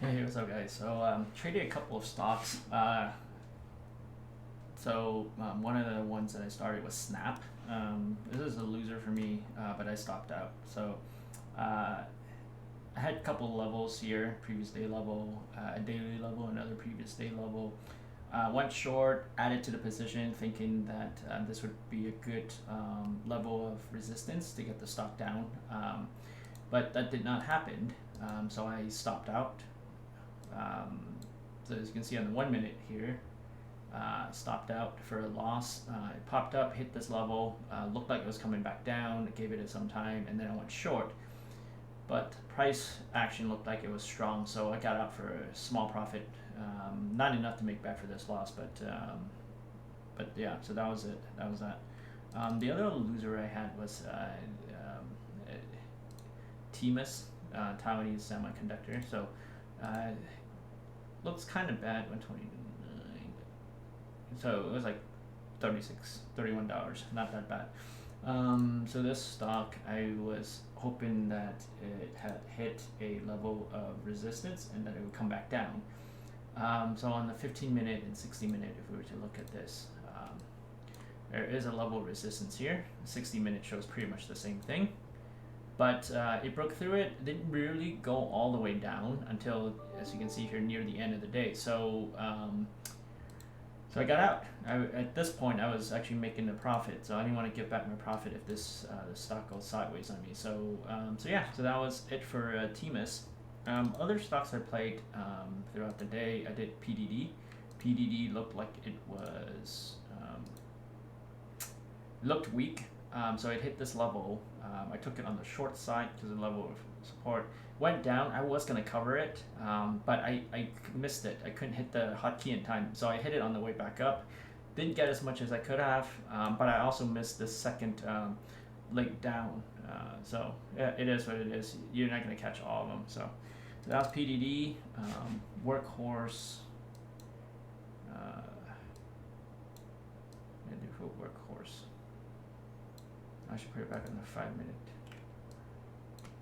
Hey, what's up, guys? So, traded a couple of stocks. One of the ones that I started was Snap. This is a loser for me, but I stopped out. Uh, I had a couple of levels here: previous day level, a daily level, another previous day level. Went short, added to the position, thinking that this would be a good level of resistance to get the stock down. But that did not happen. So I stopped out. Um, so as you can see on the 1 minute here, stopped out for a loss. It popped up, hit this level, looked like it was coming back down, gave it some time, and then I went short. But price action looked like it was strong, so I got out for a small profit. Not enough to make back for this loss, but yeah, so that was it. That was that. The other loser I had was TMUS, Taiwanese Semiconductor. So uh, looks kind of bad. 129. So it was like $31, not that bad. So this stock, I was hoping that it had hit a level of resistance and that it would come back down. So on the 15-minute and 60-minute, if we were to look at this, there is a level of resistance here. The 60-minute shows pretty much the same thing. But it broke through it. Didn't really go all the way down until, as you can see here, near the end of the day. So I got out. At this point, I was actually making a profit, so I didn't want to give back my profit if this the stock goes sideways on me. So that was it for TMUS. Other stocks I played throughout the day, I did PDD. PDD looked like it was looked weak. So it hit this level. I took it on the short side because the level of support went down. I was going to cover it, but I missed it. I couldn't hit the hotkey in time. So I hit it on the way back up. Didn't get as much as I could have, but I also missed the second leg down. So yeah, it is what it is. You're not going to catch all of them. So that was PDD. Workhorse. And do Workhorse. I should put it back on the 5-minute.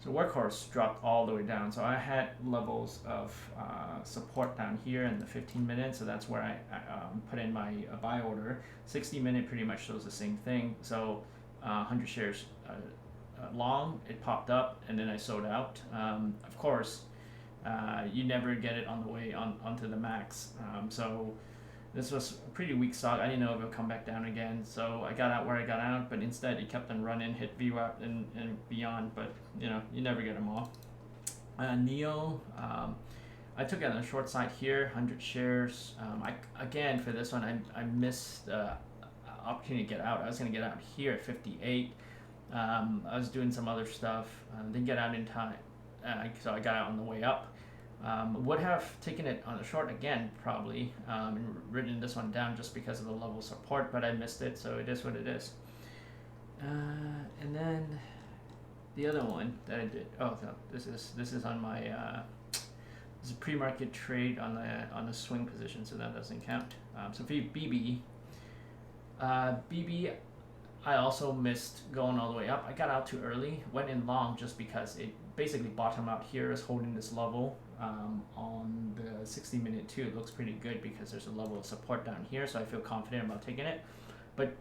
So Workhorse dropped all the way down. So I had levels of support down here in the 15-minute. So that's where I put in my buy order. 60-minute pretty much shows the same thing. So 100 shares long, it popped up, and then I sold out. Of course, you never get it on the way onto the max. So this was a pretty weak stock. I didn't know if it would come back down again, so I got out where I got out, but instead it kept on running, hit VWAP and beyond, but you never get them all. NIO, I took it on the short side here, 100 shares. Again, for this one, I missed the opportunity to get out. I was going to get out here at 58. I was doing some other stuff, didn't get out in time, so I got out on the way up. Would have taken it on the short again, probably, and written this one down just because of the level of support, but I missed it, so it is what it is. And then the other one that I did. Oh, no, this is on my. This is a pre-market trade on the swing position, so that doesn't count. So BB, I also missed going all the way up. I got out too early, went in long just because it basically bottomed out here is holding this level. On the 60-minute too, it looks pretty good because there's a level of support down here, so I feel confident about taking it. But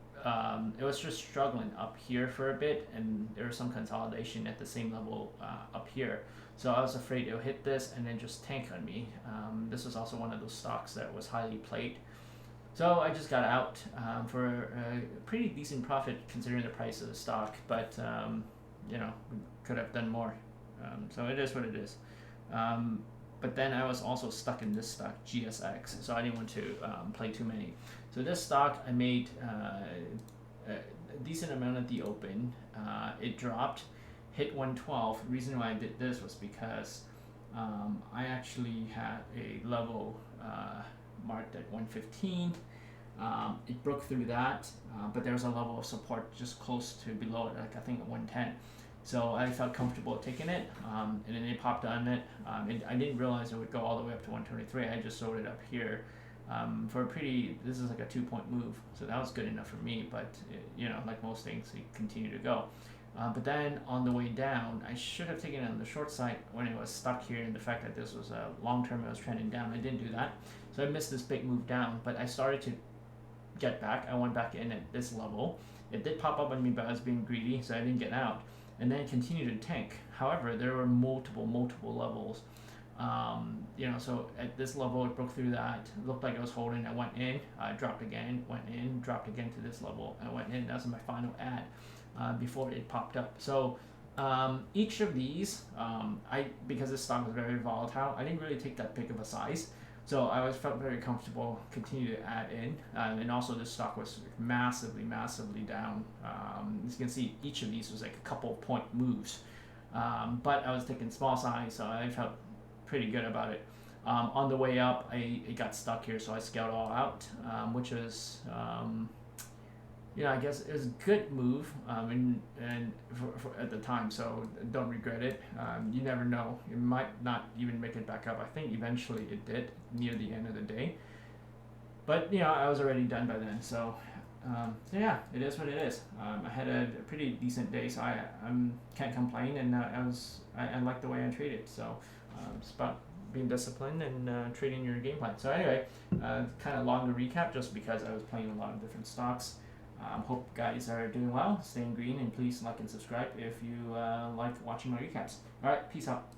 it was just struggling up here for a bit, and there was some consolidation at the same level up here. So I was afraid it would hit this and then just tank on me. This was also one of those stocks that was highly played. So I just got out for a pretty decent profit considering the price of the stock, but we could have done more. So it is what it is. But then I was also stuck in this stock, GSX, so I didn't want to play too many. So this stock, I made a decent amount at the open. It dropped, hit 112. The reason why I did this was because I actually had a level marked at 115. It broke through that, but there was a level of support just close to below it, like I think at 110. So I felt comfortable taking it, and then it popped on it. I didn't realize it would go all the way up to 123. I just sold it up here for a pretty. This is like a 2-point move, so that was good enough for me. But like most things, it continued to go. But then on the way down, I should have taken it on the short side when it was stuck here, and the fact that this was a long term, it was trending down. I didn't do that, so I missed this big move down. But I started to get back. I went back in at this level. It did pop up on me, but I was being greedy, so I didn't get out. And then it continued to tank. However, there were multiple levels. So at this level, it broke through that. It looked like it was holding. I went in, dropped again, went in, dropped again to this level. I went in. That was my final ad before it popped up. So each of these, because this stock was very volatile, I didn't really take that big of a size. So I felt very comfortable, continue to add in, and also this stock was massively down. As you can see, each of these was like a couple point moves, but I was taking small size, so I felt pretty good about it. On the way up, it got stuck here, so I scaled all out, which was, I guess it was a good move, and for at the time, so don't regret it. You never know, it might not even make it back up. I think eventually it did near the end of the day, but I was already done by then. So yeah, it is what it is. I had a pretty decent day, so I can't complain, and I like the way I traded. So it's about being disciplined and trading your game plan. So anyway, kind of longer recap just because I was playing a lot of different stocks. Hope guys are doing well, staying green, and please like and subscribe if you like watching my recaps. Alright, peace out.